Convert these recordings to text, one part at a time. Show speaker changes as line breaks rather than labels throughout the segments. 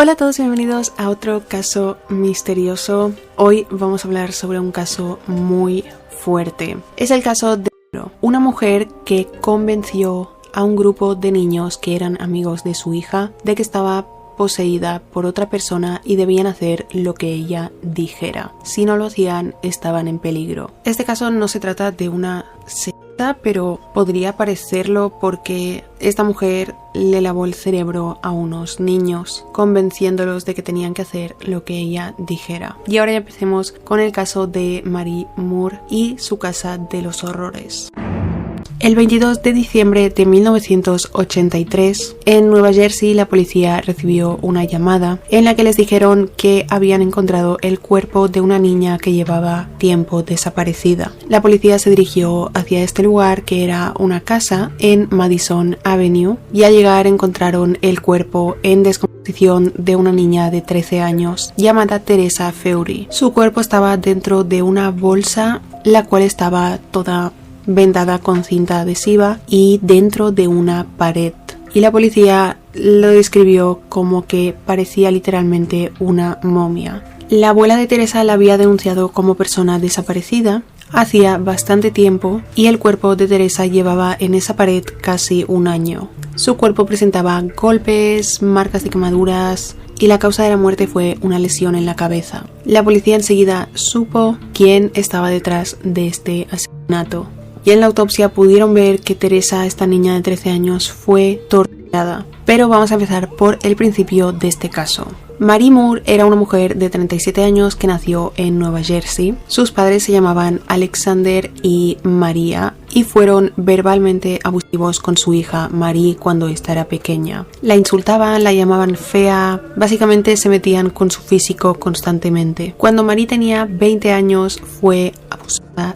Hola a todos y bienvenidos a otro caso misterioso. Hoy vamos a hablar sobre un caso muy fuerte. Es el caso de una mujer que convenció a un grupo de niños que eran amigos de su hija de que estaba poseída por otra persona y debían hacer lo que ella dijera. Si no lo hacían, estaban en peligro. Este caso no se trata de una secta, pero podría parecerlo porque esta mujer le lavó el cerebro a unos niños, convenciéndolos de que tenían que hacer lo que ella dijera. Y ahora ya empecemos con el caso de Marie Moore y su casa de los horrores. El 22 de diciembre de 1983, en Nueva Jersey, la policía recibió una llamada en la que les dijeron que habían encontrado el cuerpo de una niña que llevaba tiempo desaparecida. La policía se dirigió hacia este lugar, que era una casa en Madison Avenue, y al llegar encontraron el cuerpo en descomposición de una niña de 13 años llamada Teresa Feury. Su cuerpo estaba dentro de una bolsa, la cual estaba toda vendada con cinta adhesiva y dentro de una pared, y la policía lo describió como que parecía literalmente una momia. La abuela de Teresa la había denunciado como persona desaparecida hacía bastante tiempo y el cuerpo de Teresa llevaba en esa pared casi un año. Su cuerpo presentaba golpes, marcas de quemaduras y la causa de la muerte fue una lesión en la cabeza. La policía enseguida supo quién estaba detrás de este asesinato. Y en la autopsia pudieron ver que Teresa, esta niña de 13 años, fue torturada. Pero vamos a empezar por el principio de este caso. Marie Moore era una mujer de 37 años que nació en Nueva Jersey. Sus padres se llamaban Alexander y María y fueron verbalmente abusivos con su hija Marie cuando ésta era pequeña. La insultaban, la llamaban fea, básicamente se metían con su físico constantemente. Cuando Marie tenía 20 años fue abusada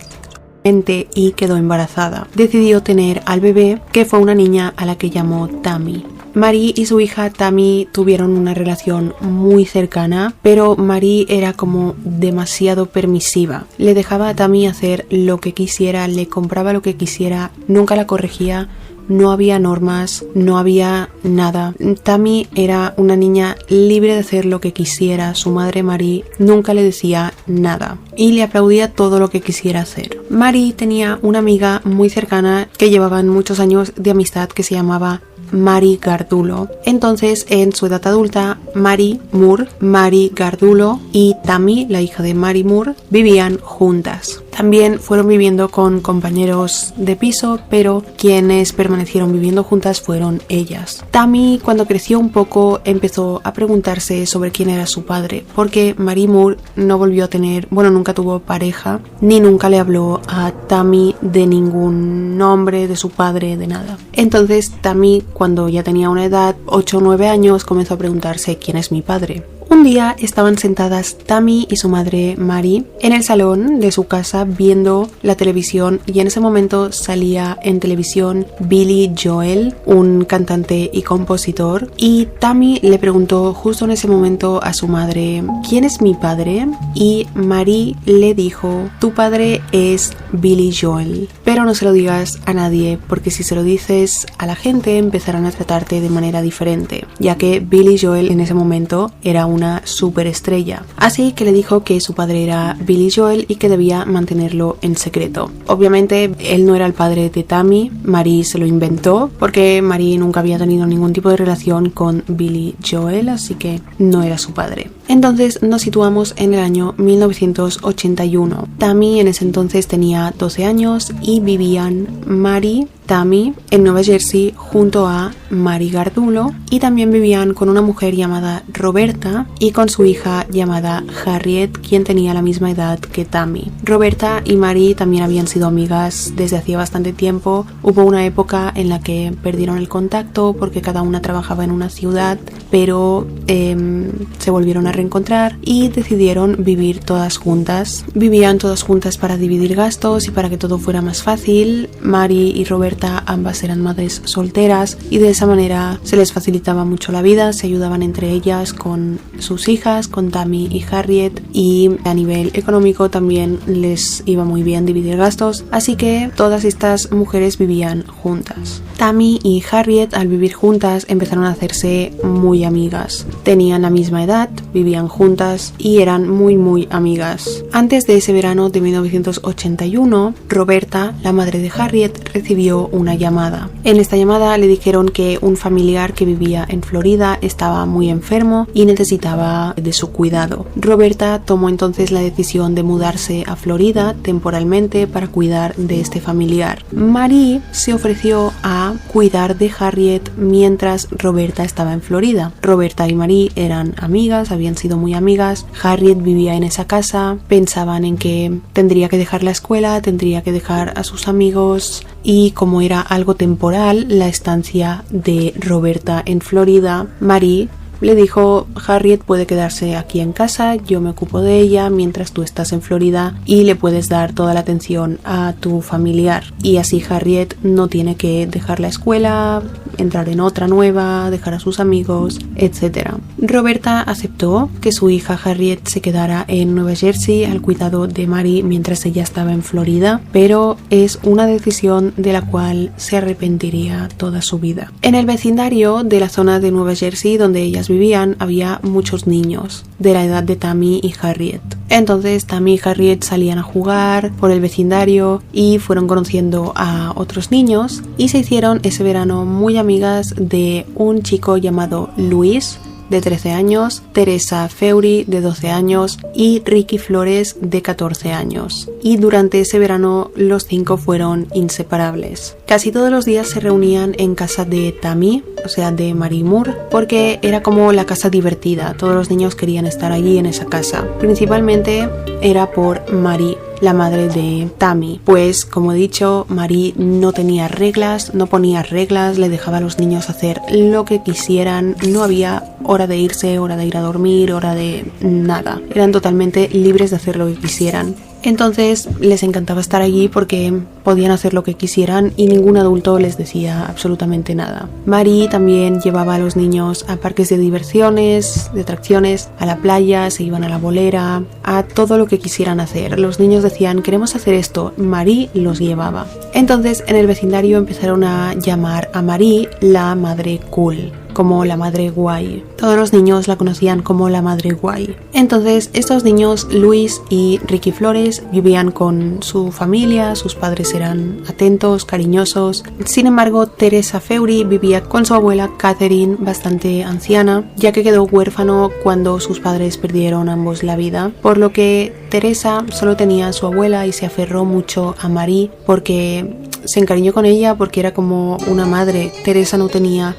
y quedó embarazada. Decidió tener al bebé, que fue una niña a la que llamó Tammy. Marie y su hija Tammy tuvieron una relación muy cercana, pero Marie era como demasiado permisiva. Le dejaba a Tammy hacer lo que quisiera, le compraba lo que quisiera, nunca la corregía. No había normas, no había nada. Tammy era una niña libre de hacer lo que quisiera. Su madre Marie nunca le decía nada y le aplaudía todo lo que quisiera hacer. Marie tenía una amiga muy cercana que llevaban muchos años de amistad que se llamaba Mary Gardulo. Entonces, en su edad adulta, Marie Moore, Mary Gardulo y Tammy, la hija de Marie Moore, vivían juntas. También fueron viviendo con compañeros de piso, pero quienes permanecieron viviendo juntas fueron ellas. Tammy, cuando creció un poco, empezó a preguntarse sobre quién era su padre, porque Marie Moore no volvió a tener, nunca tuvo pareja, ni nunca le habló a Tammy de ningún nombre, de su padre, de nada. Entonces, Tammy, cuando ya tenía una edad, 8 o 9 años, comenzó a preguntarse quién es mi padre. Un día estaban sentadas Tammy y su madre Marie en el salón de su casa viendo la televisión y en ese momento salía en televisión Billy Joel, un cantante y compositor, y Tammy le preguntó justo en ese momento a su madre ¿quién es mi padre? Y Marie le dijo tu padre es Billy Joel, pero no se lo digas a nadie porque si se lo dices a la gente empezarán a tratarte de manera diferente, ya que Billy Joel en ese momento era una superestrella. Así que le dijo que su padre era Billy Joel y que debía mantenerlo en secreto. Obviamente él no era el padre de Tammy, Marie se lo inventó porque Marie nunca había tenido ningún tipo de relación con Billy Joel, así que no era su padre. Entonces nos situamos en el año 1981. Tammy en ese entonces tenía 12 años y vivían Marie, Tammy en Nueva Jersey junto a Mary Gardulo, y también vivían con una mujer llamada Roberta y con su hija llamada Harriet, quien tenía la misma edad que Tammy. Roberta y Mary también habían sido amigas desde hacía bastante tiempo. Hubo una época en la que perdieron el contacto porque cada una trabajaba en una ciudad, pero se volvieron a reencontrar y decidieron vivir todas juntas. Vivían todas juntas para dividir gastos y para que todo fuera más fácil. Mary y Roberta ambas eran madres solteras y de esa manera se les facilitaba mucho la vida, se ayudaban entre ellas con sus sus hijas, con Tammy y Harriet, y a nivel económico también les iba muy bien dividir gastos, así que todas estas mujeres vivían juntas. Tammy y Harriet, al vivir juntas, empezaron a hacerse muy amigas. Tenían la misma edad, vivían juntas y eran muy amigas. Antes de ese verano de 1981, Roberta, la madre de Harriet, recibió una llamada. En esta llamada le dijeron que un familiar que vivía en Florida estaba muy enfermo y necesitaba de su cuidado. Roberta tomó entonces la decisión de mudarse a Florida temporalmente para cuidar de este familiar. Marie se ofreció a cuidar de Harriet mientras Roberta estaba en Florida. Roberta y Marie eran amigas, habían sido muy amigas. Harriet vivía en esa casa, pensaban en que tendría que dejar la escuela, tendría que dejar a sus amigos, y como era algo temporal la estancia de Roberta en Florida, Marie le dijo: Harriet puede quedarse aquí en casa, yo me ocupo de ella mientras tú estás en Florida y le puedes dar toda la atención a tu familiar. Y así Harriet no tiene que dejar la escuela, entrar en otra nueva, dejar a sus amigos, etc. Roberta aceptó que su hija Harriet se quedara en Nueva Jersey al cuidado de Marie mientras ella estaba en Florida, pero es una decisión de la cual se arrepentiría toda su vida. En el vecindario de la zona de Nueva Jersey donde ellas vivían había muchos niños de la edad de Tammy y Harriet. Entonces Tammy y Harriet salían a jugar por el vecindario y fueron conociendo a otros niños y se hicieron ese verano muy amigas de un chico llamado Luis, de 13 años, Teresa Feury, de 12 años, y Ricky Flores, de 14 años. Y durante ese verano los 5 fueron inseparables. Casi todos los días se reunían en casa de Tammy, o sea de Marie Moore, porque era como la casa divertida. Todos los niños querían estar allí en esa casa. Principalmente era por Marie, la madre de Tammy, pues como he dicho, Marie no tenía reglas, no ponía reglas, le dejaba a los niños hacer lo que quisieran, no había hora de irse, hora de ir a dormir, hora de nada, eran totalmente libres de hacer lo que quisieran. Entonces les encantaba estar allí porque podían hacer lo que quisieran y ningún adulto les decía absolutamente nada. Marie también llevaba a los niños a parques de diversiones, de atracciones, a la playa, se iban a la bolera, a todo lo que quisieran hacer. Los niños decían: queremos hacer esto, Marie los llevaba. Entonces en el vecindario empezaron a llamar a Marie la madre cool, como la madre guay. Todos los niños la conocían como la madre guay. Entonces estos niños, Luis y Ricky Flores, vivían con su familia, sus padres eran atentos, cariñosos. Sin embargo, Teresa Feury vivía con su abuela Catherine, bastante anciana, ya que quedó huérfano cuando sus padres perdieron ambos la vida, por lo que Teresa solo tenía a su abuela y se aferró mucho a Marie porque se encariñó con ella, porque era como una madre. Teresa no tenía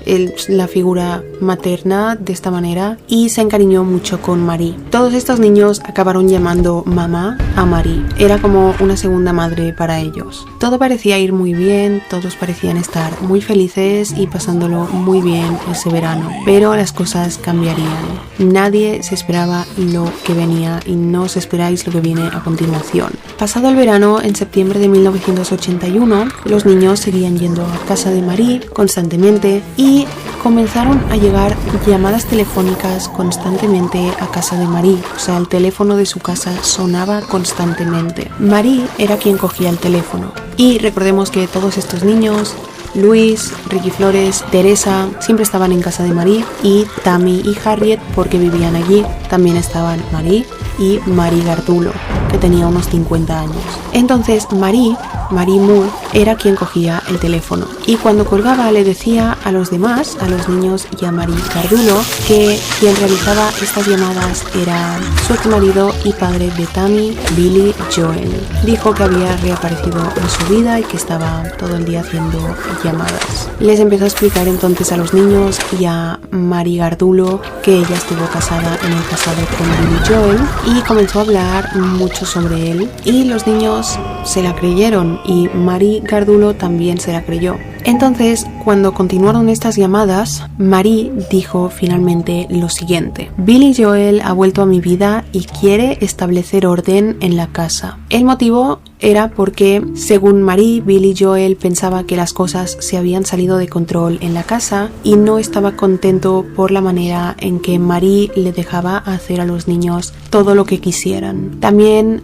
la figura materna de esta manera y se encariñó mucho con Marie. Todos estos niños acabaron llamando mamá a Marie. Era como una segunda madre para ellos. Todo parecía ir muy bien, todos parecían estar muy felices y pasándolo muy bien ese verano, pero las cosas cambiarían. Nadie se esperaba lo que venía y no os esperáis lo que viene a continuación. Pasado el verano, en septiembre de 1981, los niños seguían yendo a casa de Marie constantemente y comenzaron a llegar llamadas telefónicas constantemente a casa de Marie. O sea, el teléfono de su casa sonaba constantemente. Marie era quien cogía el teléfono. Y recordemos que todos estos niños, Luis, Ricky Flores, Teresa, siempre estaban en casa de Marie, y Tammy y Harriet, porque vivían allí, también estaban Marie y Marie Gardulo, que tenía unos 50 años. Entonces Marie Moore era quien cogía el teléfono y cuando colgaba le decía a los demás, a los niños y a Marie Gardulo, que quien realizaba estas llamadas era su exmarido y padre de Tammy, Billy Joel. Dijo que había reaparecido en su vida y que estaba todo el día haciendo llamadas. Les empezó a explicar entonces a los niños y a Marie Gardulo que ella estuvo casada en el pasado con Billy Joel y comenzó a hablar mucho sobre él, y los niños se la creyeron y Marie Gardulo también se la creyó. Entonces, cuando continuaron estas llamadas, Marie dijo finalmente lo siguiente: Billy Joel ha vuelto a mi vida y quiere establecer orden en la casa. El motivo era porque, según Marie, Billy Joel pensaba que las cosas se habían salido de control en la casa y no estaba contento por la manera en que Marie le dejaba hacer a los niños todo lo que quisieran. También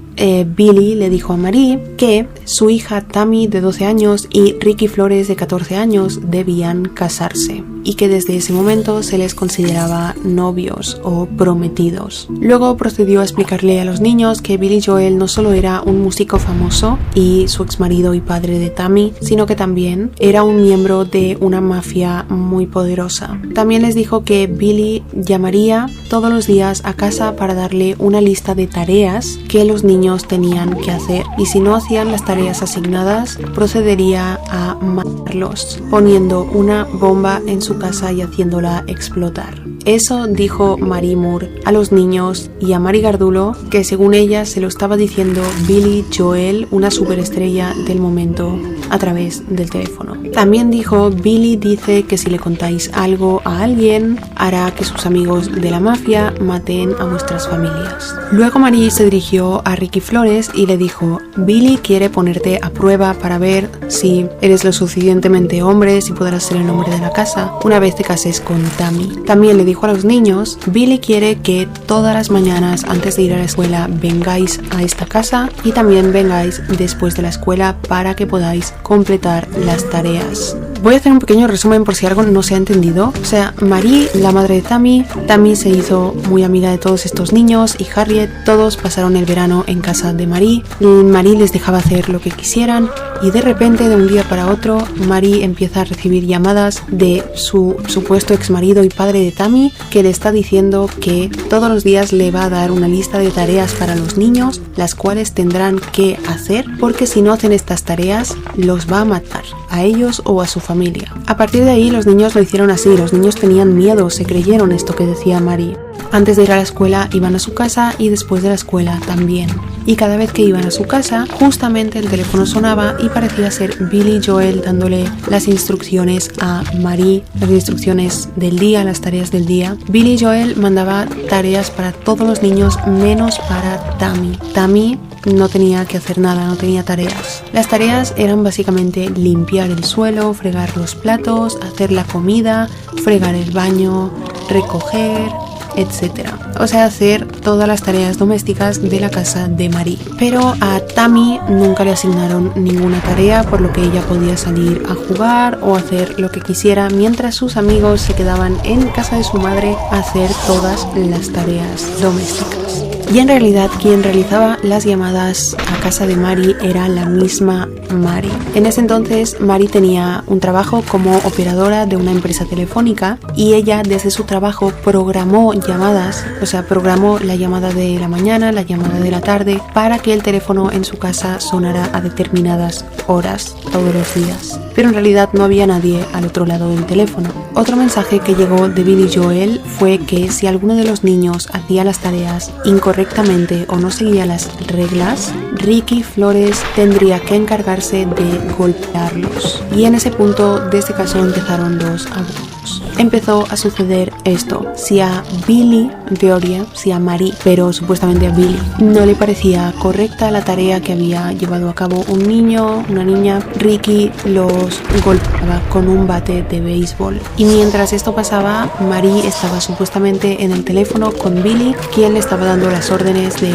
Billy le dijo a Marie que su hija Tammy de 12 años y Ricky Flores de 14 años debían casarse y que desde ese momento se les consideraba novios o prometidos. Luego procedió a explicarle a los niños que Billy Joel no solo era un músico famoso y su exmarido y padre de Tammy, sino que también era un miembro de una mafia muy poderosa. También les dijo que Billy llamaría todos los días a casa para darle una lista de tareas que los niños tenían que hacer, y si no hacían las tareas asignadas procedería a matarlos poniendo una bomba en su casa y haciéndola explotar. Eso dijo Marie Moore a los niños y a Mari Gardulo, que según ella se lo estaba diciendo Billy Joel, una superestrella del momento, a través del teléfono. También dijo: Billy dice que si le contáis algo a alguien hará que sus amigos de la mafia maten a vuestras familias. Luego Marie se dirigió a Ricky Flores y le dijo: Billy quiere ponerte a prueba para ver si eres lo suficientemente hombre, si podrás ser el hombre de la casa una vez te cases con Tammy. También le dijo a los niños: Billy quiere que todas las mañanas antes de ir a la escuela vengáis a esta casa y también vengáis después de la escuela para que podáis completar las tareas. Voy a hacer un pequeño resumen por si algo no se ha entendido. O sea, Marie, la madre de Tammy se hizo muy amiga de todos estos niños, y Harriet, todos pasaron el verano en casa de Marie. Marie les dejaba hacer lo que quisieran y de repente, de un día para otro, Marie empieza a recibir llamadas de su supuesto exmarido y padre de Tammy, que le está diciendo que todos los días le va a dar una lista de tareas para los niños, las cuales tendrán que hacer, porque si no hacen estas tareas los va a matar, a ellos o a su familia. A partir de ahí los niños lo hicieron así, los niños tenían miedo, se creyeron esto que decía Marie. Antes de ir a la escuela iban a su casa y después de la escuela también. Y cada vez que iban a su casa, justamente el teléfono sonaba y parecía ser Billy Joel dándole las instrucciones a Marie, las instrucciones del día, las tareas del día. Billy Joel mandaba tareas para todos los niños menos para Tammy. Tammy no tenía que hacer nada, no tenía tareas. Las tareas eran básicamente limpiar el suelo, fregar los platos, hacer la comida, fregar el baño, recoger, etcétera. O sea, hacer todas las tareas domésticas de la casa de Marie. Pero a Tammy nunca le asignaron ninguna tarea, por lo que ella podía salir a jugar o hacer lo que quisiera, mientras sus amigos se quedaban en casa de su madre a hacer todas las tareas domésticas. Y en realidad quien realizaba las llamadas a casa de Marie era la misma Marie. En ese entonces Marie tenía un trabajo como operadora de una empresa telefónica y ella desde su trabajo programó llamadas, o sea, programó la llamada de la mañana, la llamada de la tarde, para que el teléfono en su casa sonara a determinadas horas todos los días. Pero en realidad no había nadie al otro lado del teléfono. Otro mensaje que llegó de Billy Joel fue que si alguno de los niños hacía las tareas incorrectamente o no seguía las reglas, Ricky Flores tendría que encargarse de golpearlos. Y en ese punto de este caso empezaron los abusos. Empezó a suceder esto: si a Billy, en teoría, si a Marie, pero supuestamente a Billy, no le parecía correcta la tarea que había llevado a cabo un niño, una niña, Ricky los golpeaba con un bate de béisbol. Y mientras esto pasaba, Marie estaba supuestamente en el teléfono con Billy, quien le estaba dando las órdenes de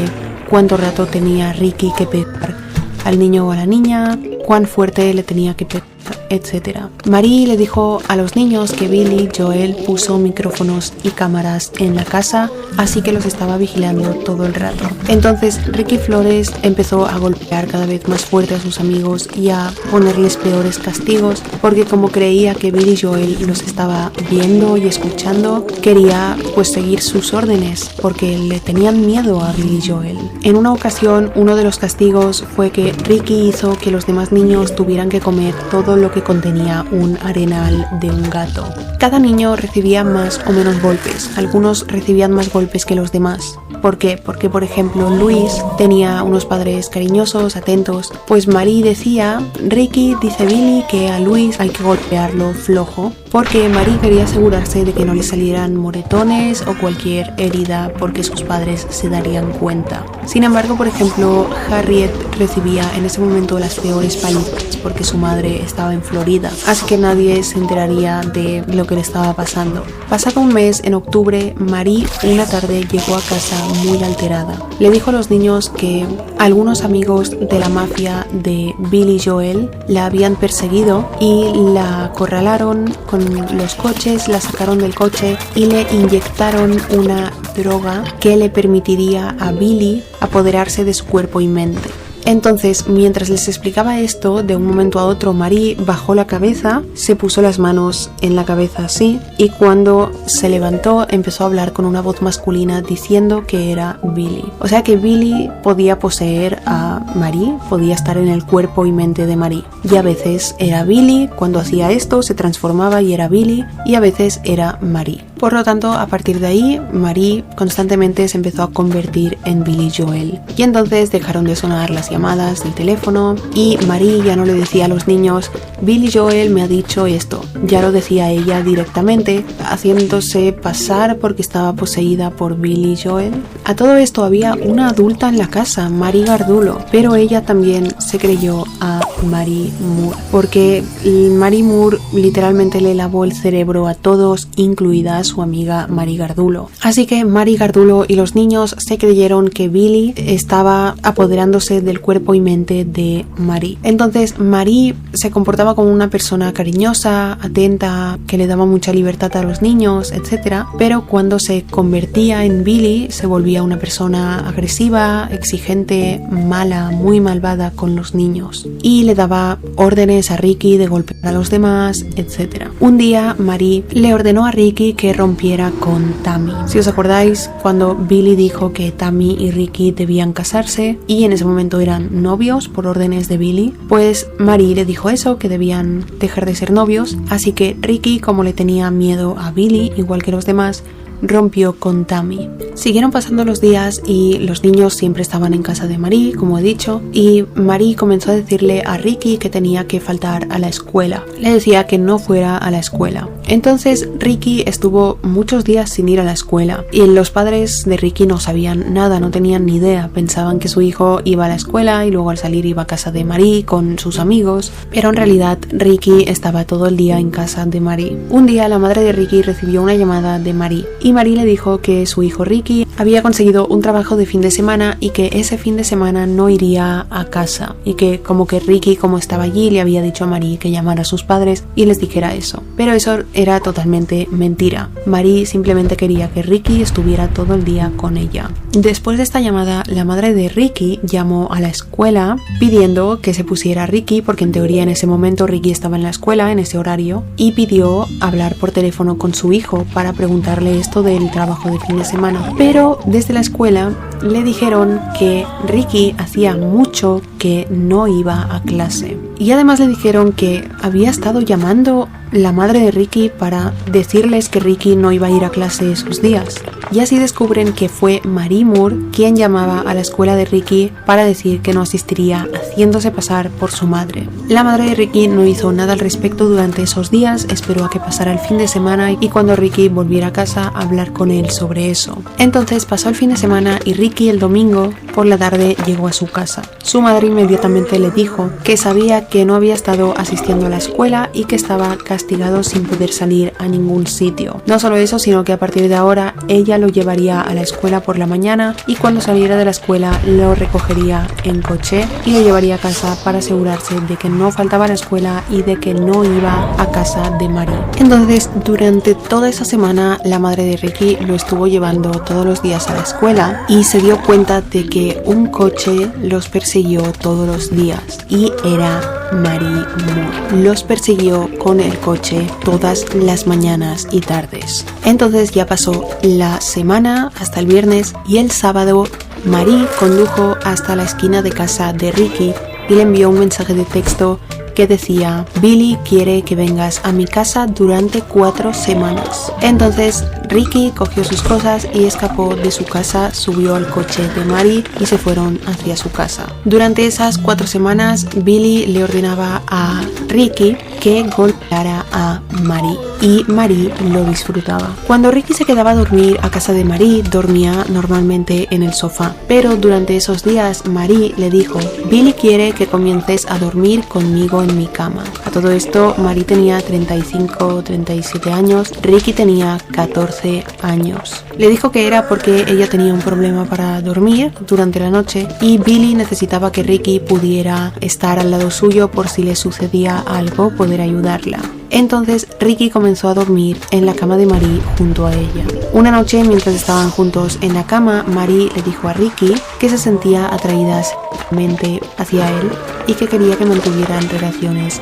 cuánto rato tenía Ricky que pegar al niño o a la niña, cuán fuerte le tenía que pegar, etc. Marie le dijo a los niños que Billy Joel puso micrófonos y cámaras en la casa, así que los estaba vigilando todo el rato. Entonces Ricky Flores empezó a golpear cada vez más fuerte a sus amigos y a ponerles peores castigos, porque como creía que Billy Joel los estaba viendo y escuchando, quería pues seguir sus órdenes, porque le tenían miedo a Billy Joel. En una ocasión, uno de los castigos fue que Ricky hizo que los demás niños tuvieran que comer todo lo que contenía un arenal de un gato. Cada niño recibía más o menos golpes, algunos recibían más golpes que los demás, ¿Por qué? Porque, por ejemplo, Luis tenía unos padres cariñosos, atentos. Pues Marie decía, Ricky dice Billy que a Luis hay que golpearlo flojo, porque Marie quería asegurarse de que no le salieran moretones o cualquier herida, porque sus padres se darían cuenta. Sin embargo, por ejemplo, Harriet recibía en ese momento las peores palizas porque su madre estaba en Florida, así que nadie se enteraría de lo que le estaba pasando. Pasado un mes, en octubre, Marie una tarde llegó a casa muy alterada. Le dijo a los niños que algunos amigos de la mafia de Billy Joel la habían perseguido y la acorralaron con los coches, la sacaron del coche y le inyectaron una droga que le permitiría a Billy apoderarse de su cuerpo y mente. Entonces, mientras les explicaba esto, de un momento a otro Marie bajó la cabeza, se puso las manos en la cabeza así, y cuando se levantó empezó a hablar con una voz masculina diciendo que era Billy. O sea que Billy podía poseer a Marie, podía estar en el cuerpo y mente de Marie. Y a veces era Billy, cuando hacía esto se transformaba y era Billy, y a veces era Marie. Por lo tanto, a partir de ahí, Marie constantemente se empezó a convertir en Billy Joel. Y entonces dejaron de sonar las llamadas del teléfono y Marie ya no le decía a los niños, Billy Joel me ha dicho esto. Ya lo decía ella directamente, haciéndose pasar porque estaba poseída por Billy Joel. A todo esto había una adulta en la casa, Mary Gardulo, pero ella también se creyó a Mary Moore, porque Mary Moore literalmente le lavó el cerebro a todos, incluida su amiga Mary Gardulo. Así que Mary Gardulo y los niños se creyeron que Billy estaba apoderándose del cuerpo y mente de Marie. Entonces Marie se comportaba como una persona cariñosa, atenta, que le daba mucha libertad a los niños, etc. Pero cuando se convertía en Billy se volvía una persona agresiva, exigente, mala, muy malvada con los niños y le daba órdenes a Ricky de golpear a los demás, etc. Un día Marie le ordenó a Ricky que rompiera con Tammy. Si os acordáis, cuando Billy dijo que Tammy y Ricky debían casarse y en ese momento eran novios por órdenes de Billy, pues Marie le dijo eso, que debían dejar de ser novios, así que Ricky, como le tenía miedo a Billy, igual que los demás, rompió con Tammy. Siguieron pasando los días y los niños siempre estaban en casa de Marie, como he dicho, y Marie comenzó a decirle a Ricky que tenía que faltar a la escuela. Le decía que no fuera a la escuela. Entonces Ricky estuvo muchos días sin ir a la escuela y los padres de Ricky no sabían nada, no tenían ni idea. Pensaban que su hijo iba a la escuela y luego al salir iba a casa de Marie con sus amigos, pero en realidad Ricky estaba todo el día en casa de Marie. Un día la madre de Ricky recibió una llamada de Marie y Marie le dijo que su hijo Ricky había conseguido un trabajo de fin de semana y que ese fin de semana no iría a casa, y que como que Ricky, como estaba allí, le había dicho a Marie que llamara a sus padres y les dijera eso. Pero eso era totalmente mentira. Marie simplemente quería que Ricky estuviera todo el día con ella. Después de esta llamada, la madre de Ricky llamó a la escuela pidiendo que se pusiera a Ricky, porque en teoría en ese momento Ricky estaba en la escuela en ese horario, y pidió hablar por teléfono con su hijo para preguntarle esto del trabajo de fin de semana. Pero desde la escuela le dijeron que Ricky hacía mucho que no iba a clase. Y además le dijeron que había estado llamando la madre de Ricky para decirles que Ricky no iba a ir a clase esos días. Y así descubren que fue Marie Moore quien llamaba a la escuela de Ricky para decir que no asistiría, haciéndose pasar por su madre. La madre de Ricky no hizo nada al respecto durante esos días, esperó a que pasara el fin de semana y cuando Ricky volviera a casa a hablar con él sobre eso. Entonces pasó el fin de semana y Ricky el domingo por la tarde llegó a su casa. Su madre inmediatamente le dijo que sabía que no había estado asistiendo a la escuela y que estaba castigado sin poder salir a ningún sitio. No solo eso, sino que a partir de ahora ella lo llevaría a la escuela por la mañana y cuando saliera de la escuela lo recogería en coche y lo llevaría a casa para asegurarse de que no faltaba a la escuela y de que no iba a casa de Marie. Entonces, durante toda esa semana, la madre de Ricky lo estuvo llevando todos los días a la escuela y se dio cuenta de que un coche los persiguió todos los días y era Marie Moore. Los persiguió con el coche todas las mañanas y tardes. Entonces ya pasó la semana hasta el viernes y el sábado Marie condujo hasta la esquina de casa de Ricky y le envió un mensaje de texto que decía: Billy quiere que vengas a mi casa durante 4 semanas. Entonces Ricky cogió sus cosas y escapó de su casa, subió al coche de Mary y se fueron hacia su casa. Durante esas 4 semanas, Billy le ordenaba a Ricky que golpeara a Mary y Mary lo disfrutaba. Cuando Ricky se quedaba a dormir a casa de Mary, dormía normalmente en el sofá, pero durante esos días Mary le dijo: Billy quiere que comiences a dormir conmigo en mi cama. A todo esto, Mary tenía 35-37 años, Ricky tenía 14 años. Le dijo que era porque ella tenía un problema para dormir durante la noche y Billy necesitaba que Ricky pudiera estar al lado suyo por si le sucedía algo, poder ayudarla. Entonces Ricky comenzó a dormir en la cama de Mary junto a ella. Una noche, mientras estaban juntos en la cama, Mary le dijo a Ricky que se sentía atraída sexualmente hacia él y que quería que mantuvieran relaciones.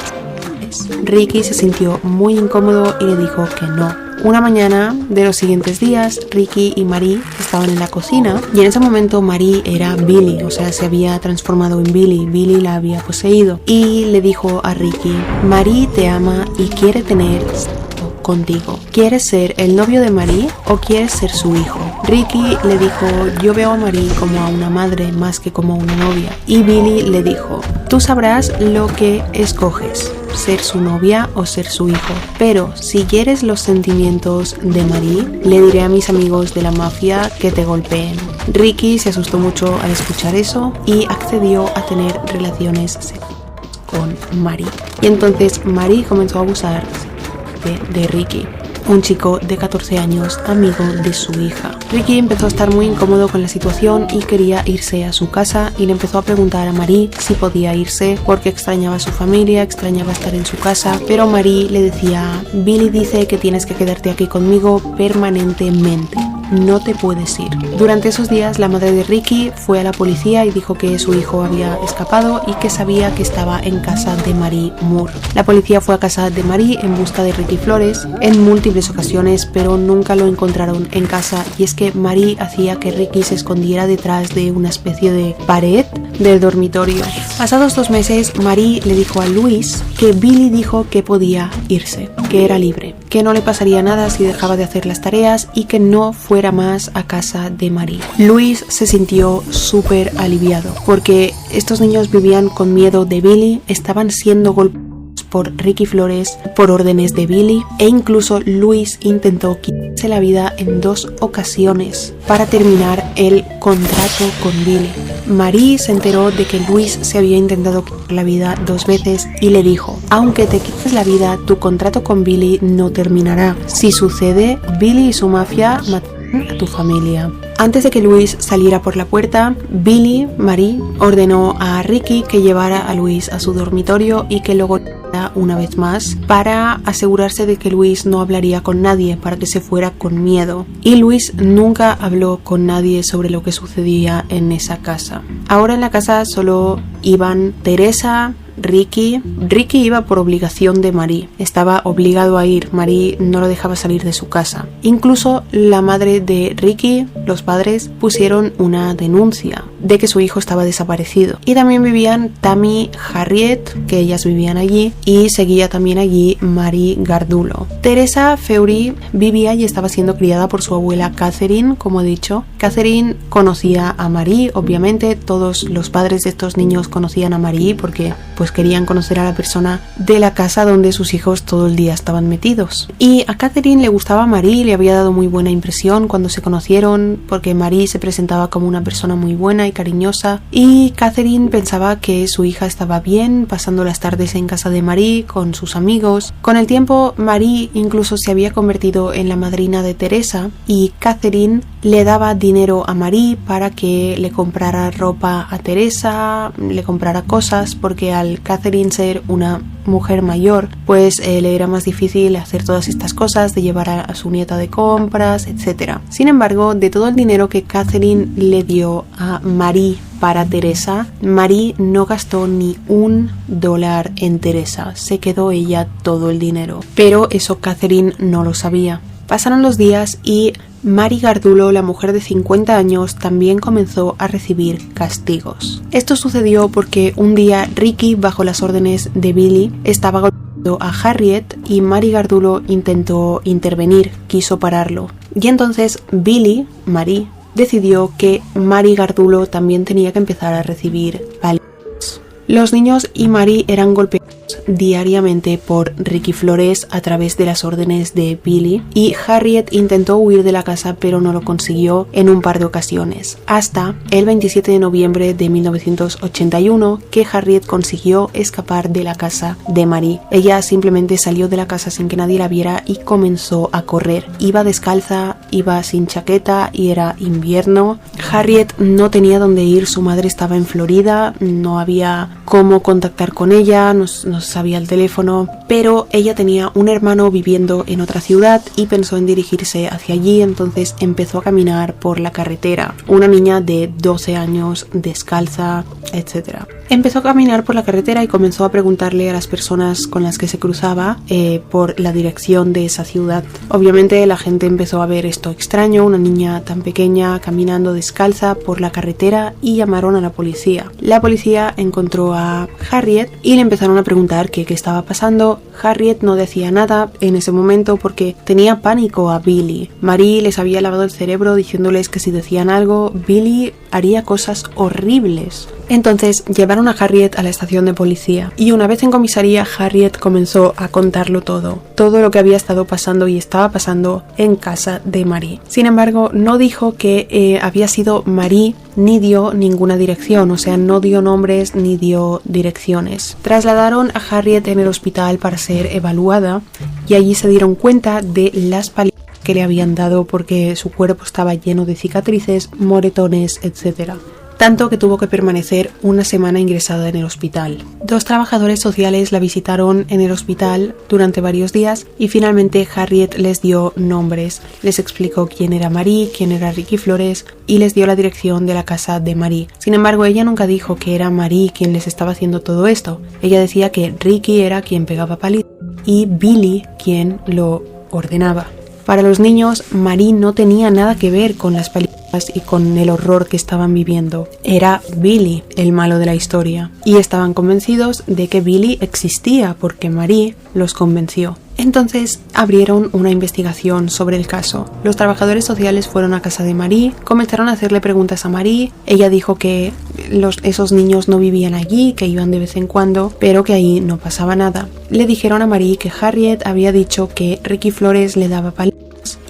Ricky se sintió muy incómodo y le dijo que no. Una mañana de los siguientes días, Ricky y Mary estaban en la cocina y en ese momento Mary era Billy, o sea, se había transformado en Billy. Billy la había poseído y le dijo a Ricky: Mary te ama y quiere tener sexo contigo. ¿Quieres ser el novio de Mary o quieres ser su hijo? Ricky le dijo: yo veo a Mary como a una madre más que como una novia. Y Billy le dijo: tú sabrás lo que escoges, ser su novia o ser su hijo, pero si quieres los sentimientos de Mary, le diré a mis amigos de la mafia que te golpeen. Ricky se asustó mucho al escuchar eso y accedió a tener relaciones sexuales con Mary. Y entonces Mary comenzó a abusar de Ricky, un chico de 14 años, amigo de su hija. Ricky empezó a estar muy incómodo con la situación y quería irse a su casa y le empezó a preguntar a Mary si podía irse porque extrañaba a su familia, extrañaba estar en su casa, pero Mary le decía: Billy dice que tienes que quedarte aquí conmigo permanentemente. No te puedes ir. Durante esos días, la madre de Ricky fue a la policía y dijo que su hijo había escapado y que sabía que estaba en casa de Mary Moore. La policía fue a casa de Mary en busca de Ricky Flores en múltiples ocasiones, pero nunca lo encontraron en casa, y es que Mary hacía que Ricky se escondiera detrás de una especie de pared del dormitorio. Pasados 2 meses, Mary le dijo a Luis que Billy dijo que podía irse, que era libre, que no le pasaría nada si dejaba de hacer las tareas y que no fuera más a casa de Mary. Luis se sintió súper aliviado porque estos niños vivían con miedo de Billy, estaban siendo golpeados por Ricky Flores por órdenes de Billy, e incluso Luis intentó quitarse la vida en 2 ocasiones para terminar el contrato con Billy. Mary se enteró de que Luis se había intentado quitar la vida 2 veces y le dijo: aunque te quites la vida, tu contrato con Billy no terminará. Si sucede, Billy y su mafia matarán a tu familia. Antes de que Luis saliera por la puerta, Mary ordenó a Ricky que llevara a Luis a su dormitorio y que lo golpeara una vez más para asegurarse de que Luis no hablaría con nadie, para que se fuera con miedo. Y Luis nunca habló con nadie sobre lo que sucedía en esa casa. Ahora en la casa solo iban Teresa, Ricky iba por obligación de Mary, estaba obligado a ir, Mary no lo dejaba salir de su casa. Incluso la madre de Ricky, los padres, pusieron una denuncia de que su hijo estaba desaparecido. Y también vivían Tammy Harriet, que ellas vivían allí, y seguía también allí Mary Gardulo. Teresa Feury vivía y estaba siendo criada por su abuela Catherine, como he dicho. Catherine conocía a Mary, obviamente todos los padres de estos niños conocían a Mary porque pues querían conocer a la persona de la casa donde sus hijos todo el día estaban metidos. Y a Catherine le gustaba a Mary, le había dado muy buena impresión cuando se conocieron, porque Mary se presentaba como una persona muy buena y cariñosa, y Catherine pensaba que su hija estaba bien, pasando las tardes en casa de Mary con sus amigos. Con el tiempo, Mary incluso se había convertido en la madrina de Teresa, y Catherine le daba dinero a Mary para que le comprara ropa a Teresa, le comprara cosas, porque al Catherine ser una mujer mayor, pues le era más difícil hacer todas estas cosas, de llevar a su nieta de compras, etc. Sin embargo, de todo el dinero que Catherine le dio a Mary para Teresa, Mary no gastó ni $1 en Teresa, se quedó ella todo el dinero. Pero eso Catherine no lo sabía. Pasaron los días y Mary Gardulo, la mujer de 50 años, también comenzó a recibir castigos. Esto sucedió porque un día Ricky, bajo las órdenes de Billy, estaba golpeando a Harriet y Mary Gardulo intentó intervenir, quiso pararlo. Y entonces Billy, Marie, decidió que Mary Gardulo también tenía que empezar a recibir palizas. Los niños y Marie eran golpeados diariamente por Ricky Flores a través de las órdenes de Billy, y Harriet intentó huir de la casa pero no lo consiguió en un par de ocasiones, hasta el 27 de noviembre de 1981 que Harriet consiguió escapar de la casa de Marie. Ella simplemente salió de la casa sin que nadie la viera y comenzó a correr. Iba descalza, iba sin chaqueta y era invierno. Harriet no tenía dónde ir, su madre estaba en Florida, no había cómo contactar con ella, no sabía el teléfono, pero ella tenía un hermano viviendo en otra ciudad y pensó en dirigirse hacia allí, entonces empezó a caminar por la carretera. Una niña de 12 años, descalza, etc. Empezó a caminar por la carretera y comenzó a preguntarle a las personas con las que se cruzaba por la dirección de esa ciudad. Obviamente la gente empezó a ver esto extraño, una niña tan pequeña caminando descalza por la carretera, y llamaron a la policía. La policía encontró a Harriet y le empezaron a preguntar qué estaba pasando. Harriet no decía nada en ese momento porque tenía pánico a Billy. Marie les había lavado el cerebro diciéndoles que si decían algo, Billy haría cosas horribles. Entonces llevaron a Harriet a la estación de policía y una vez en comisaría, Harriet comenzó a contarlo todo lo que había estado pasando y estaba pasando en casa de Marie. Sin embargo, no dijo que había sido Marie, ni dio ninguna dirección, o sea, no dio nombres ni dio direcciones. Trasladaron a Harriet en el hospital para ser evaluada y allí se dieron cuenta de las palizas que le habían dado porque su cuerpo estaba lleno de cicatrices, moretones, etc. Tanto que tuvo que permanecer una semana ingresada en el hospital. 2 trabajadores sociales la visitaron en el hospital durante varios días y finalmente Harriet les dio nombres. Les explicó quién era Marie, quién era Ricky Flores y les dio la dirección de la casa de Marie. Sin embargo, ella nunca dijo que era Marie quien les estaba haciendo todo esto. Ella decía que Ricky era quien pegaba palizas y Billy quien lo ordenaba. Para los niños, Marie no tenía nada que ver con las palizas y con el horror que estaban viviendo. Era Billy el malo de la historia y estaban convencidos de que Billy existía porque Marie los convenció. Entonces abrieron una investigación sobre el caso. Los trabajadores sociales fueron a casa de Marie, comenzaron a hacerle preguntas a Marie. Ella dijo que esos niños no vivían allí, que iban de vez en cuando, pero que ahí no pasaba nada. Le dijeron a Marie que Harriet había dicho que Ricky Flores le daba palizas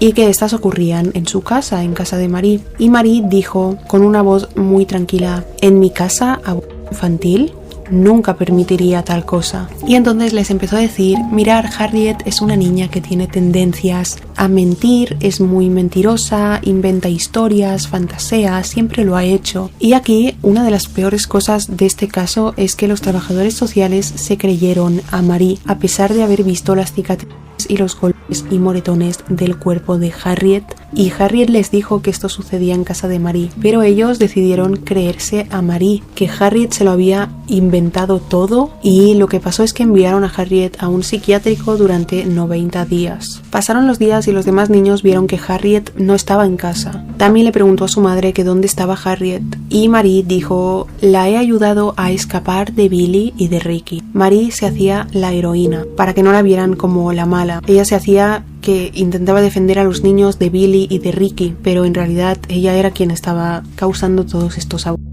y que estas ocurrían en su casa, en casa de Marie. Y Marie dijo con una voz muy tranquila: en mi casa, abuso infantil, nunca permitiría tal cosa. Y entonces les empezó a decir: mirar, Harriet es una niña que tiene tendencias a mentir, es muy mentirosa, inventa historias, fantasea, siempre lo ha hecho. Y aquí una de las peores cosas de este caso es que los trabajadores sociales se creyeron a Marie, a pesar de haber visto las cicatrices y los golpes y moretones del cuerpo de Harriet, y Harriet les dijo que esto sucedía en casa de Marie, pero ellos decidieron creerse a Marie, que Harriet se lo había inventado todo, y lo que pasó es que enviaron a Harriet a un psiquiátrico durante 90 días. Pasaron los días y los demás niños vieron que Harriet no estaba en casa. Tammy le preguntó a su madre que dónde estaba Harriet y Marie dijo: la he ayudado a escapar de Billy y de Ricky. Marie se hacía la heroína para que no la vieran como la mala. Ella se hacía que intentaba defender a los niños de Billy y de Ricky, pero en realidad ella era quien estaba causando todos estos abusos.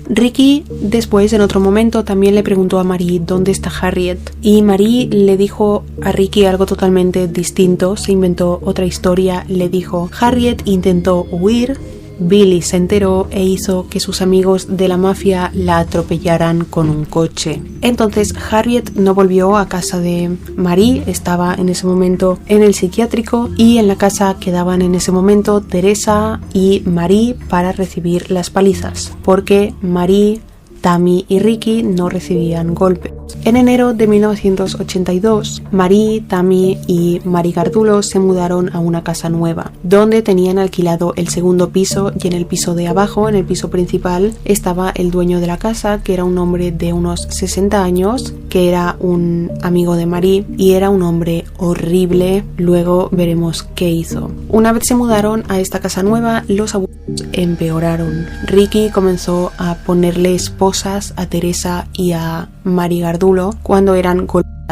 Ricky después, en otro momento, también le preguntó a Marie dónde está Harriet, y Marie le dijo a Ricky algo totalmente distinto, se inventó otra historia, le dijo: Harriet intentó huir, Billy se enteró e hizo que sus amigos de la mafia la atropellaran con un coche. Entonces Harriet no volvió a casa de Marie, estaba en ese momento en el psiquiátrico, y en la casa quedaban en ese momento Teresa y Marie para recibir las palizas, porque Marie, Tammy y Ricky no recibían golpes. En enero de 1982, Marie, Tammy y Mary Gardulo se mudaron a una casa nueva, donde tenían alquilado el segundo piso, y en el piso de abajo, en el piso principal, estaba el dueño de la casa, que era un hombre de unos 60 años, que era un amigo de Marie, y era un hombre horrible. Luego veremos qué hizo. Una vez se mudaron a esta casa nueva, los abusos empeoraron. Ricky comenzó a ponerle esposas a Teresa y a Mary Gardulo cuando eran golpeados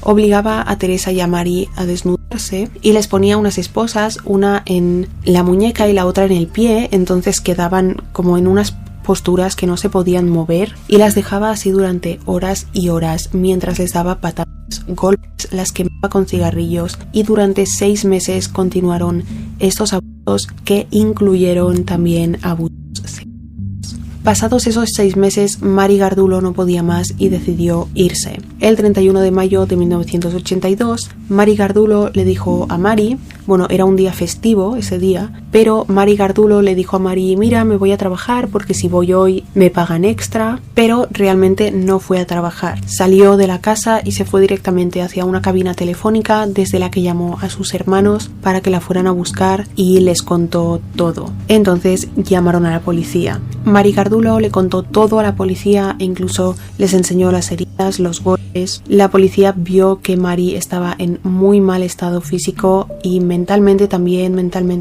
Obligaba a Teresa y a Mari a desnudarse y les ponía unas esposas, una en la muñeca y la otra en el pie, entonces quedaban como en unas posturas que no se podían mover, y las dejaba así durante horas y horas mientras les daba patadas, golpes, las quemaba con cigarrillos, y durante 6 meses continuaron estos abusos que incluyeron también abusos sexuales. Pasados esos 6 meses, Mari Gardulo no podía más y decidió irse. El 31 de mayo de 1982, Mari Gardulo le dijo a Mari, bueno, era un día festivo ese día, pero Mari Gardulo le dijo a Mari, mira, me voy a trabajar porque si voy hoy me pagan extra, pero realmente no fue a trabajar. Salió de la casa y se fue directamente hacia una cabina telefónica desde la que llamó a sus hermanos para que la fueran a buscar y les contó todo. Entonces llamaron a la policía. Mari Gardulo le contó todo a la policía e incluso les enseñó las heridas, los golpes. La policía vio que Mari estaba en muy mal estado físico y mentalmente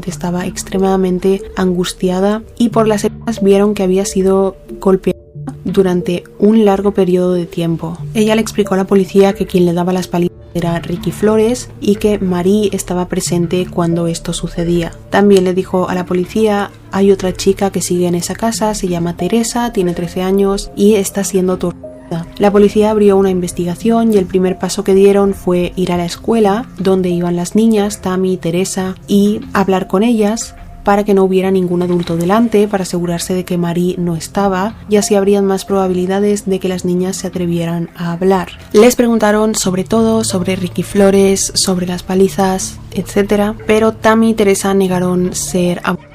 estaba extremadamente angustiada, y por las heridas vieron que había sido golpeada durante un largo periodo de tiempo. Ella le explicó a la policía que quien le daba las palizas era Ricky Flores y que Mari estaba presente cuando esto sucedía. También le dijo a la policía, hay otra chica que sigue en esa casa, se llama Teresa, tiene 13 años y está siendo torturada. La policía abrió una investigación y el primer paso que dieron fue ir a la escuela donde iban las niñas, Tammy y Teresa, y hablar con ellas para que no hubiera ningún adulto delante, para asegurarse de que Mari no estaba, y así habrían más probabilidades de que las niñas se atrevieran a hablar. Les preguntaron sobre todo, sobre Ricky Flores, sobre las palizas, etc. Pero Tammy y Teresa negaron ser abusadas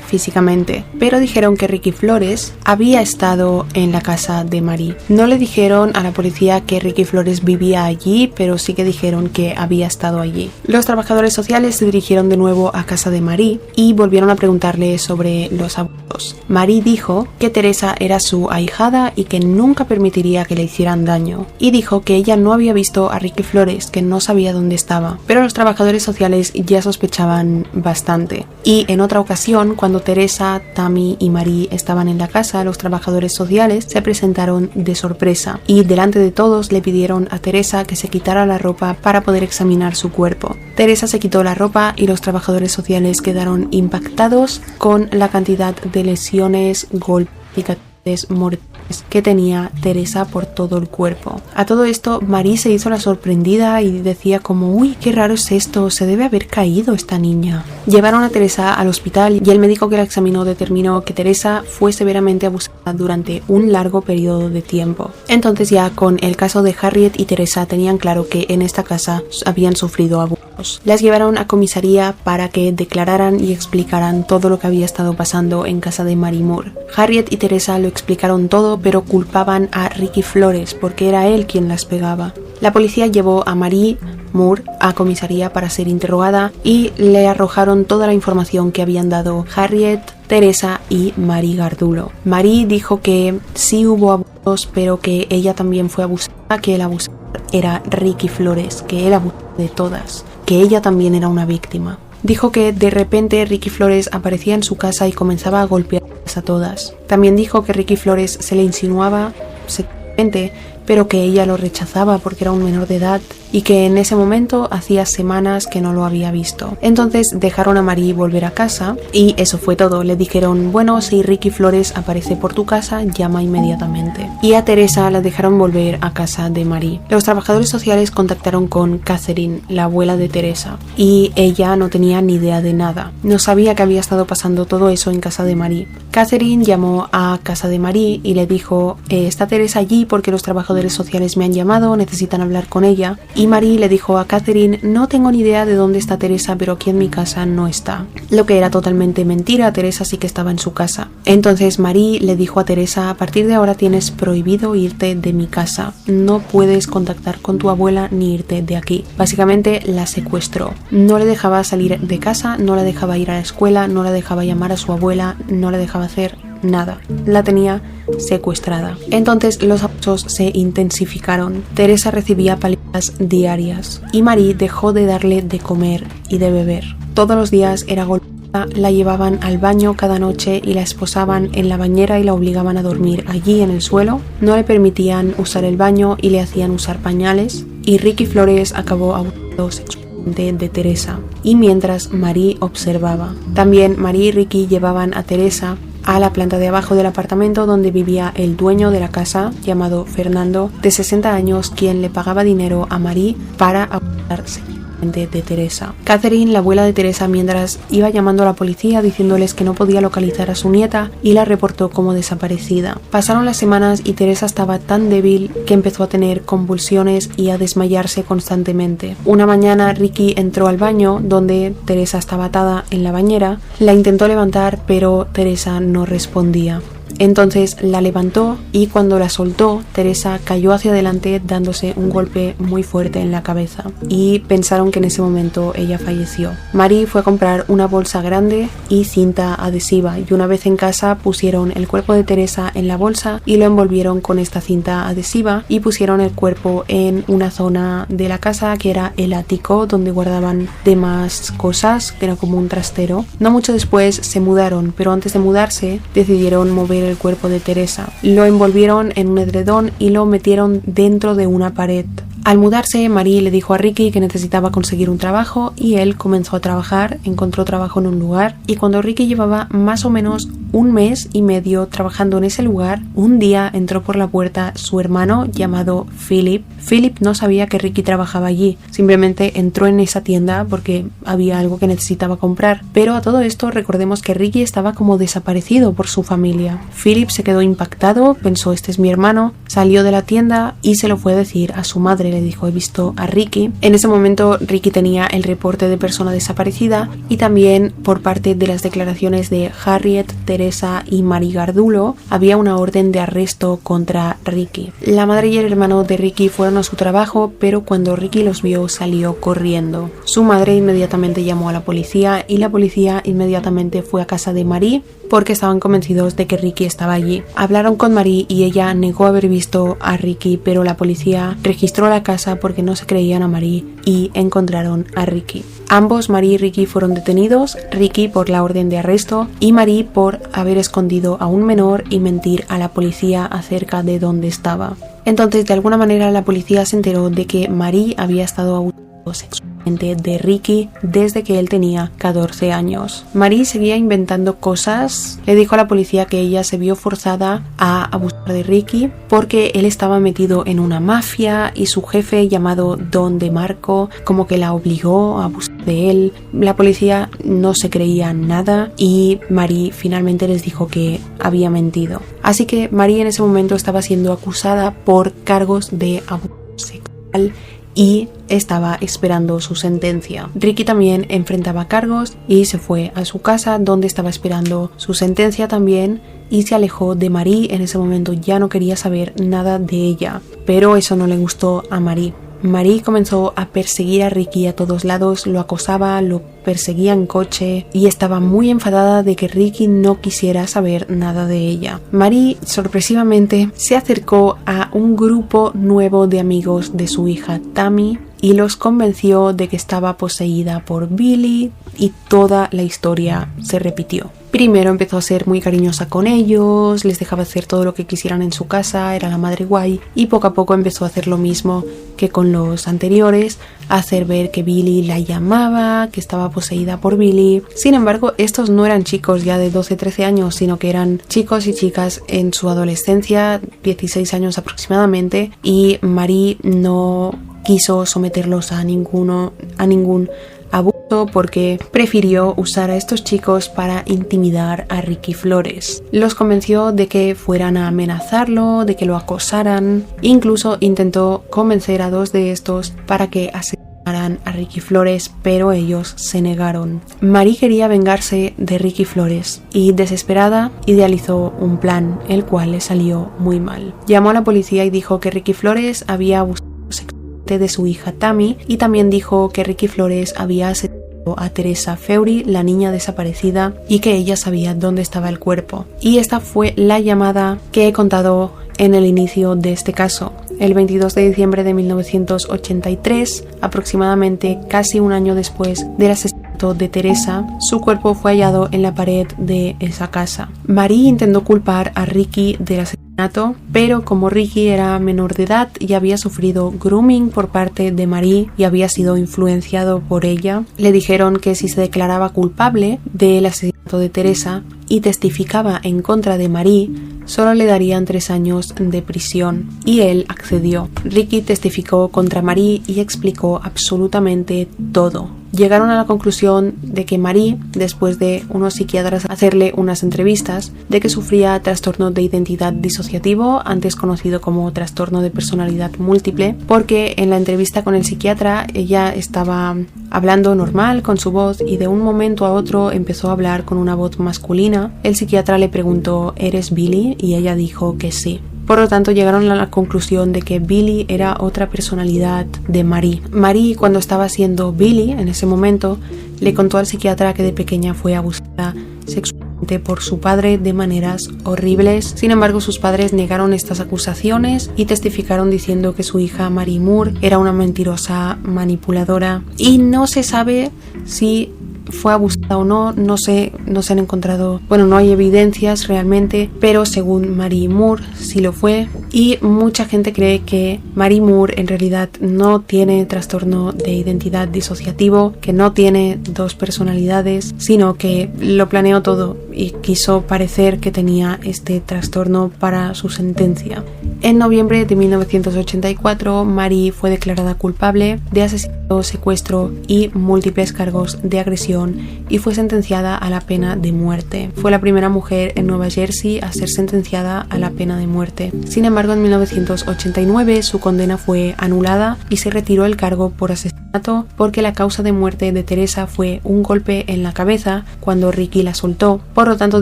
físicamente, pero dijeron que Ricky Flores había estado en la casa de Mari. No le dijeron a la policía que Ricky Flores vivía allí, pero sí que dijeron que había estado allí. Los trabajadores sociales se dirigieron de nuevo a casa de Mari y volvieron a preguntarle sobre los abusos. Mari dijo que Teresa era su ahijada y que nunca permitiría que le hicieran daño, y dijo que ella no había visto a Ricky Flores, que no sabía dónde estaba, pero los trabajadores sociales ya sospechaban bastante. Y en otra ocasión, cuando Teresa, Tammy y Mari estaban en la casa, los trabajadores sociales se presentaron de sorpresa y delante de todos le pidieron a Teresa que se quitara la ropa para poder examinar su cuerpo. Teresa se quitó la ropa y los trabajadores sociales quedaron impactados con la cantidad de lesiones, golpes, cicatrices, moretones que tenía Teresa por todo el cuerpo. A todo esto, Mari se hizo la sorprendida y decía como, uy, qué raro es esto, se debe haber caído esta niña. Llevaron a Teresa al hospital y el médico que la examinó determinó que Teresa fue severamente abusada durante un largo periodo de tiempo. Entonces ya con el caso de Harriet y Teresa tenían claro que en esta casa habían sufrido abusos. Las llevaron a comisaría para que declararan y explicaran todo lo que había estado pasando en casa de Mari Moore. Harriet y Teresa lo explicaron todo, pero culpaban a Ricky Flores porque era él quien las pegaba. La policía llevó a Mari Moore a comisaría para ser interrogada y le arrojaron toda la información que habían dado Harriet, Teresa y Mari Gardulo. Mari dijo que sí hubo abusos, pero que ella también fue abusada, que el abusador era Ricky Flores, que él abusó de todas, que ella también era una víctima. Dijo que de repente Ricky Flores aparecía en su casa y comenzaba a golpearlas a todas. También dijo que Ricky Flores se le insinuaba sexualmente, pero que ella lo rechazaba porque era un menor de edad y que en ese momento hacía semanas que no lo había visto. Entonces dejaron a Mari volver a casa y eso fue todo. Le dijeron, bueno, si Ricky Flores aparece por tu casa, llama inmediatamente. Y a Teresa la dejaron volver a casa de Mari. Los trabajadores sociales contactaron con Catherine, la abuela de Teresa, y ella no tenía ni idea de nada. No sabía que había estado pasando todo eso en casa de Mari. Catherine llamó a casa de Mari y le dijo, está Teresa allí porque los trabajadores sociales me han llamado, necesitan hablar con ella. Y Mari le dijo a Catherine, no tengo ni idea de dónde está Teresa, pero aquí en mi casa no está. Lo que era totalmente mentira, Teresa sí que estaba en su casa. Entonces Mari le dijo a Teresa, a partir de ahora tienes prohibido irte de mi casa. No puedes contactar con tu abuela ni irte de aquí. Básicamente la secuestró. No le dejaba salir de casa, no la dejaba ir a la escuela, no la dejaba llamar a su abuela, no la dejaba hacer nada. La tenía secuestrada. Entonces los abusos se intensificaron. Teresa recibía palizas diarias y Mari dejó de darle de comer y de beber. Todos los días era golpeada la llevaban al baño cada noche y la esposaban en la bañera y la obligaban a dormir allí en el suelo. No le permitían usar el baño y le hacían usar pañales. Y Ricky Flores acabó abusando sexualmente de Teresa. Y mientras Marie observaba. También Marie y Ricky llevaban a Teresa a la planta de abajo del apartamento donde vivía el dueño de la casa, llamado Fernando, de 60 años, quien le pagaba dinero a Marie para abusar sexualmente de Teresa. Catherine, la abuela de Teresa, mientras iba llamando a la policía diciéndoles que no podía localizar a su nieta y la reportó como desaparecida. Pasaron las semanas y Teresa estaba tan débil que empezó a tener convulsiones y a desmayarse constantemente. Una mañana Ricky entró al baño donde Teresa estaba atada en la bañera, la intentó levantar pero Teresa no respondía. Entonces la levantó y cuando la soltó, Teresa cayó hacia adelante dándose un golpe muy fuerte en la cabeza y pensaron que en ese momento ella falleció. Marie fue a comprar una bolsa grande y cinta adhesiva y una vez en casa pusieron el cuerpo de Teresa en la bolsa y lo envolvieron con esta cinta adhesiva y pusieron el cuerpo en una zona de la casa que era el ático donde guardaban demás cosas, que era como un trastero. No mucho después se mudaron, pero antes de mudarse decidieron mover el cuerpo de Teresa. Lo envolvieron en un edredón y lo metieron dentro de una pared. Al mudarse, Marie le dijo a Ricky que necesitaba conseguir un trabajo y él comenzó a trabajar, encontró trabajo en un lugar y cuando Ricky llevaba más o menos un mes y medio trabajando en ese lugar, un día entró por la puerta su hermano llamado Philip. Philip no sabía que Ricky trabajaba allí, simplemente entró en esa tienda porque había algo que necesitaba comprar, pero a todo esto recordemos que Ricky estaba como desaparecido por su familia. Philip se quedó impactado, pensó este es mi hermano, salió de la tienda y se lo fue a decir a su madre. Le dijo he visto a Ricky. En ese momento Ricky tenía el reporte de persona desaparecida y también por parte de las declaraciones de Harriet, Teresa y Marie Gardulo había una orden de arresto contra Ricky. La madre y el hermano de Ricky fueron a su trabajo, pero cuando Ricky los vio salió corriendo. Su madre inmediatamente llamó a la policía y la policía inmediatamente fue a casa de Marie porque estaban convencidos de que Ricky estaba allí. Hablaron con Marie y ella negó haber visto a Ricky, pero la policía registró la casa porque no se creían a Marie y encontraron a Ricky. Ambos, Marie y Ricky, fueron detenidos, Ricky por la orden de arresto y Marie por haber escondido a un menor y mentir a la policía acerca de dónde estaba. Entonces, de alguna manera, la policía se enteró de que Marie había estado abusando sexualmente de Ricky desde que él tenía 14 años. Marie seguía inventando cosas. Le dijo a la policía que ella se vio forzada a abusar de Ricky porque él estaba metido en una mafia y su jefe llamado Don DeMarco como que la obligó a abusar de él. La policía no se creía nada y Marie finalmente les dijo que había mentido. Así que Marie en ese momento estaba siendo acusada por cargos de abuso sexual y estaba esperando su sentencia. Ricky también enfrentaba cargos y se fue a su casa donde estaba esperando su sentencia también y se alejó de Marie. En ese momento ya no quería saber nada de ella, pero eso no le gustó a Marie. Marie comenzó a perseguir a Ricky a todos lados, lo acosaba, lo perseguía en coche y estaba muy enfadada de que Ricky no quisiera saber nada de ella. Marie sorpresivamente se acercó a un grupo nuevo de amigos de su hija Tammy y los convenció de que estaba poseída por Billy y toda la historia se repitió. Primero empezó a ser muy cariñosa con ellos, les dejaba hacer todo lo que quisieran en su casa, era la madre guay y poco a poco empezó a hacer lo mismo que con los anteriores, a hacer ver que Billy la llamaba, que estaba poseída por Billy. Sin embargo, estos no eran chicos ya de 12-13 años, sino que eran chicos y chicas en su adolescencia, 16 años aproximadamente, y Marie no quiso someterlos a ningún abuso porque prefirió usar a estos chicos para intimidar a Ricky Flores. Los convenció de que fueran a amenazarlo, de que lo acosaran. Incluso intentó convencer a 2 de estos para que asesinaran a Ricky Flores, pero ellos se negaron. Marie quería vengarse de Ricky Flores y, desesperada, idealizó un plan, el cual le salió muy mal. Llamó a la policía y dijo que Ricky Flores había abusado sexualmente de su hija Tammy y también dijo que Ricky Flores había asesinado a Teresa Feury, la niña desaparecida, y que ella sabía dónde estaba el cuerpo. Y esta fue la llamada que he contado en el inicio de este caso. El 22 de diciembre de 1983, aproximadamente casi un año después del asesinato asesinato de Teresa, su cuerpo fue hallado en la pared de esa casa. Marie intentó culpar a Ricky del asesinato, pero como Ricky era menor de edad y había sufrido grooming por parte de Marie y había sido influenciado por ella, le dijeron que si se declaraba culpable del asesinato de Teresa y testificaba en contra de Marie, solo le darían 3 años de prisión, y él accedió. Ricky testificó contra Marie y explicó absolutamente todo. Llegaron a la conclusión de que Marie, después de unos psiquiatras hacerle unas entrevistas, de que sufría trastorno de identidad disociativo, antes conocido como trastorno de personalidad múltiple, porque en la entrevista con el psiquiatra ella estaba hablando normal con su voz y de un momento a otro empezó a hablar con una voz masculina. El psiquiatra le preguntó: ¿eres Billy? Y ella dijo que sí. Por lo tanto, llegaron a la conclusión de que Billy era otra personalidad de Marie. Marie, cuando estaba siendo Billy, en ese momento, le contó al psiquiatra que de pequeña fue abusada sexualmente por su padre de maneras horribles. Sin embargo, sus padres negaron estas acusaciones y testificaron diciendo que su hija Marie Moore era una mentirosa manipuladora. Y no se sabe si fue abusada o no, no se han encontrado, no hay evidencias realmente, pero según Marie Moore sí lo fue, y mucha gente cree que Marie Moore en realidad no tiene trastorno de identidad disociativo, que no tiene 2 personalidades, sino que lo planeó todo y quiso parecer que tenía este trastorno para su sentencia. En noviembre de 1984, Marie fue declarada culpable de asesinato, secuestro y múltiples cargos de agresión y fue sentenciada a la pena de muerte. Fue la primera mujer en Nueva Jersey a ser sentenciada a la pena de muerte. Sin embargo, en 1989 su condena fue anulada y se retiró el cargo por asesinato porque la causa de muerte de Teresa fue un golpe en la cabeza cuando Ricky la soltó. Por lo tanto,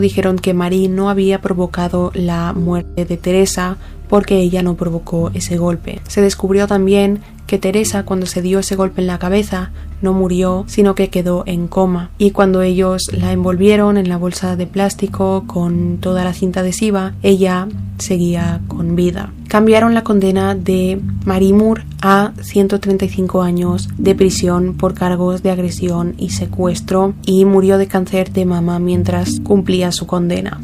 dijeron que Marie no había provocado la muerte de Teresa porque ella no provocó ese golpe. Se descubrió también que Teresa, cuando se dio ese golpe en la cabeza, no murió, sino que quedó en coma. Y cuando ellos la envolvieron en la bolsa de plástico con toda la cinta adhesiva, ella seguía con vida. Cambiaron la condena de Marie Moore a 135 años de prisión por cargos de agresión y secuestro, y murió de cáncer de mama mientras cumplía su condena.